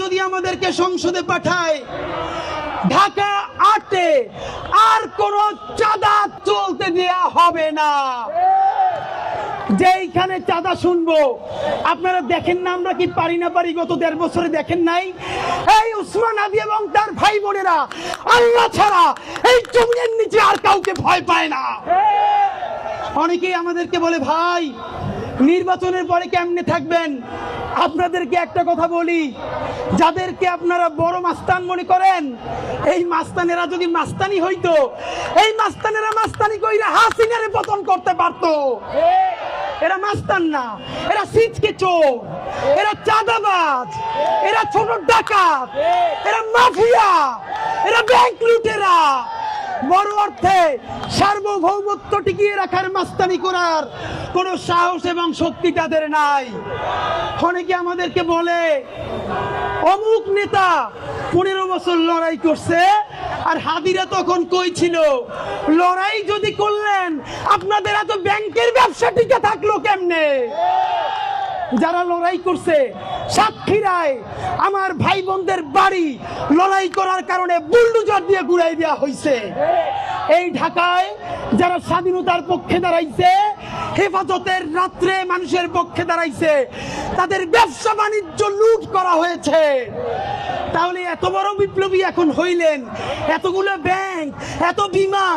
যদি আমাদেরকে সংসদে পাঠায়, ঢাকা ৮-এ আর কোন চাঁদা চলতে দেয়া হবে না। যেইখানে চাঁদা শুনবো, আপনারা দেখেন না আমরা কি পারি না পারি, গত ১.৫ বছরে দেখেন নাই? এই উসমান আদি এবং তার ভাই বোনেরা আল্লাহ ছাড়া এই জমিনের নিচে আর কাউকে ভয় পায় না। অনেকেই আমাদেরকে বলে, ভাই নির্বাচনের পরে কেমনে থাকবেন? আপনাদেরকে একটা কথা বলি, যাদেরকে আপনারা বড় মাস্তান মনে করেন, এই মাস্তানেরা যদি মাস্তানি হইতো, এই মাস্তানেরা মাস্তানি কইরা হাসিনারে পতন করতে পারতো। এরা মাস্তান না, এরা সিচকে চোর, এরা চাঁদাবাজ, এরা ছোট ডাকাত, এরা মাফিয়া, এরা ব্যাংক লুটেরা। বড় অর্থে সার্বভৌমত্ব টিকিয়ে রাখার মাস্তানি করার কোন সাহস এবং শক্তি তাদের নাই। অনেকে আমাদেরকে বলে, অমুক নেতা ১৫ বছর লড়াই করছে, আর হাদিরা তখন কই ছিল? লড়াই যদি করলেন, আপনাদের এত ব্যাংকের ব্যবসা টিকে থাকলো কেমনে? যারা লড়াই করছে, সাতক্ষীরায় আমার ভাই বোনদের বাড়ি লড়াই করার কারণে বুলডোজার দিয়ে ঘুরাই দেওয়া হয়েছে। এই ঢাকায় যারা স্বাধীনতার পক্ষে দাঁড়াইছে, হেফাজতের রাত্রে মানুষের পক্ষে দাঁড়াইছে, তাদের ব্যবসা বাণিজ্য লুট করা হয়েছে। তাহলে এত বড় বিপ্লবী এখন হইলেন, এতগুলো ব্যাংক, এত বীমা,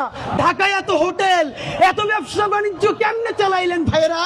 ঢাকায় এত হোটেল, এত ব্যবসা বাণিজ্য কেমনে চালাইলেন ভাইয়েরা?